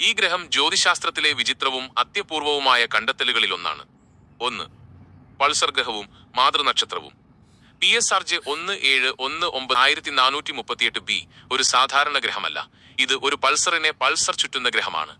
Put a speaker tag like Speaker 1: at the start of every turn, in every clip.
Speaker 1: ഈ ഗ്രഹം ജ്യോതിശാസ്ത്രത്തിലെ വിചിത്രവും അത്യപൂർവവുമായ കണ്ടെത്തലുകളിലൊന്നാണ്. 1. Pulsar ഗ്രഹവും മാതൃനക്ഷത്രവും. PSRJ 1719 b ഒരു സാധാരണ ഗ്രഹമല്ല. ഇത് ഒരു പൾസർ ചുറ്റുന്ന ഗ്രഹമാണ്.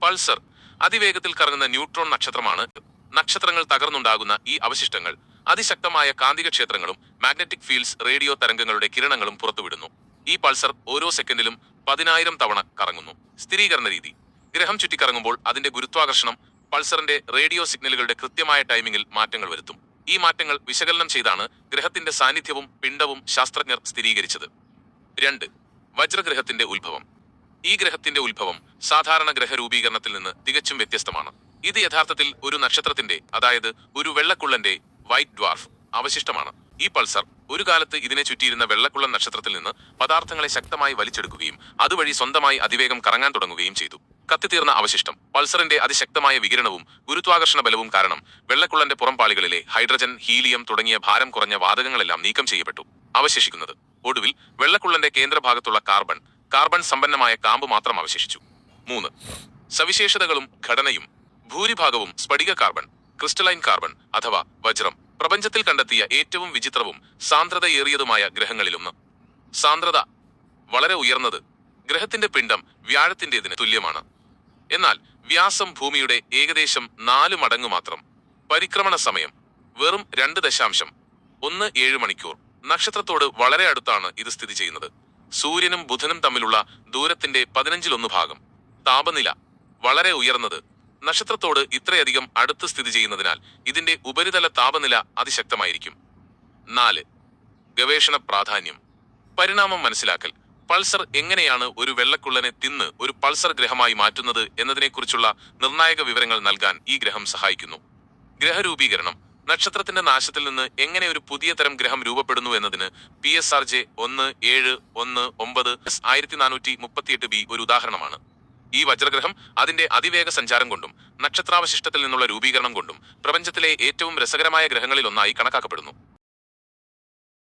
Speaker 1: പൾസർ അതിവേഗത്തിൽ കറങ്ങുന്ന ന്യൂട്രോൺ നക്ഷത്രമാണ്. നക്ഷത്രങ്ങൾ തകർന്നുണ്ടാകുന്ന ഈ അവശിഷ്ടങ്ങൾ അതിശക്തമായ കാന്തിക ക്ഷേത്രങ്ങളും മാഗ്നറ്റിക് ഫീൽഡ്സ് റേഡിയോ തരംഗങ്ങളുടെ കിരണങ്ങളും പുറത്തുവിടുന്നു. ഈ പൾസർ ഓരോ സെക്കൻഡിലും 10,000 തവണ കറങ്ങുന്നു. സ്ഥിരീകരണ രീതി: ഗ്രഹം ചുറ്റിക്കറങ്ങുമ്പോൾ അതിന്റെ ഗുരുത്വാകർഷണം പൾസറിന്റെ റേഡിയോ സിഗ്നലുകളുടെ കൃത്യമായ ടൈമിംഗിൽ മാറ്റങ്ങൾ വരുത്തും. ഈ മാറ്റങ്ങൾ വിശകലനം ചെയ്താണ് ഗ്രഹത്തിന്റെ സാന്നിധ്യവും പിണ്ഡവും ശാസ്ത്രജ്ഞർ സ്ഥിരീകരിച്ചത്. 2. വജ്രഗ്രഹത്തിന്റെ ഉത്ഭവം. ഈ ഗ്രഹത്തിന്റെ ഉത്ഭവം സാധാരണ ഗ്രഹരൂപീകരണത്തിൽ നിന്ന് തികച്ചും വ്യത്യസ്തമാണ്. ഇത് യഥാർത്ഥത്തിൽ ഒരു നക്ഷത്രത്തിന്റെ, അതായത് ഒരു വെള്ളക്കുള്ളന്റെ വൈറ്റ് ഡ്വാർഫ് അവശിഷ്ടമാണ്. ഈ പൾസർ ഒരു കാലത്ത് ഇതിനെ ചുറ്റിയിരുന്ന വെള്ളക്കുള്ളൻ നക്ഷത്രത്തിൽ നിന്ന് പദാർത്ഥങ്ങളെ ശക്തമായി വലിച്ചെടുക്കുകയും അതുവഴി സ്വന്തമായി അതിവേഗം കറങ്ങാൻ തുടങ്ങുകയും ചെയ്തു. കത്തിത്തീർന്ന അവശിഷ്ടം പൾസറിന്റെ അതിശക്തമായ വികിരണവും ഗുരുത്വാകർഷണ ബലവും കാരണം വെള്ളക്കുള്ളന്റെ പുറംപാളികളിലെ ഹൈഡ്രജൻ, ഹീലിയം തുടങ്ങിയ ഭാരം കുറഞ്ഞ വാതകങ്ങളെല്ലാം നീക്കം ചെയ്യപ്പെട്ടു. അവശേഷിക്കുന്നത് ഒടുവിൽ വെള്ളക്കുള്ളന്റെ കേന്ദ്രഭാഗത്തുള്ള കാർബൺ സമ്പന്നമായ കാമ്പ് മാത്രം അവശേഷിച്ചു. 3. സവിശേഷതകളും ഘടനയും. ഭൂരിഭാഗവും സ്ഫടിക കാർബൺ, ക്രിസ്റ്റലൈൻ കാർബൺ അഥവാ വജ്രം. പ്രപഞ്ചത്തിൽ കണ്ടെത്തിയ ഏറ്റവും വിചിത്രവും സാന്ദ്രതയേറിയതുമായ ഗ്രഹങ്ങളിലൊന്ന്. സാന്ദ്രത വളരെ ഉയർന്നത്. ഗ്രഹത്തിന്റെ പിണ്ഡം വ്യാഴത്തിന്റേതിന് തുല്യമാണ്. എന്നാൽ വ്യാസം ഭൂമിയുടെ ഏകദേശം 4 മടങ്ങ് മാത്രം. പരിക്രമണ സമയം വെറും 2.17 മണിക്കൂർ. നക്ഷത്രത്തോട് വളരെ അടുത്താണ് ഇത് സ്ഥിതി ചെയ്യുന്നത്. സൂര്യനും ബുധനും തമ്മിലുള്ള ദൂരത്തിന്റെ 15 ഭാഗം. താപനില വളരെ ഉയർന്നത്. നക്ഷത്രത്തോട് ഇത്രയധികം അടുത്ത് സ്ഥിതി ചെയ്യുന്നതിനാൽ ഇതിന്റെ ഉപരിതല താപനില അതിശക്തമായിരിക്കും. 4. ഗവേഷണ പ്രാധാന്യം. പരിണാമം മനസ്സിലാക്കൽ. പൾസർ എങ്ങനെയാണ് ഒരു വെള്ളക്കുള്ളനെ തിന്ന് ഒരു പൾസർ ഗ്രഹമായി മാറ്റുന്നത് എന്നതിനെക്കുറിച്ചുള്ള നിർണായക വിവരങ്ങൾ നൽകാൻ ഈ ഗ്രഹം സഹായിക്കുന്നു. ഗ്രഹരൂപീകരണം. നക്ഷത്രത്തിന്റെ നാശത്തിൽ നിന്ന് എങ്ങനെ ഒരു പുതിയ തരം ഗ്രഹം രൂപപ്പെടുന്നു എന്നതിന് PSRJ 1719 b ഒരു ഉദാഹരണമാണ്. ഈ വജ്രഗ്രഹം അതിന്റെ അതിവേഗ സഞ്ചാരം കൊണ്ടും നക്ഷത്രാവശിഷ്ടത്തിൽ നിന്നുള്ള രൂപീകരണം കൊണ്ടും പ്രപഞ്ചത്തിലെ ഏറ്റവും രസകരമായ ഗ്രഹങ്ങളിൽ ഒന്നായി കണക്കാക്കപ്പെടുന്നു.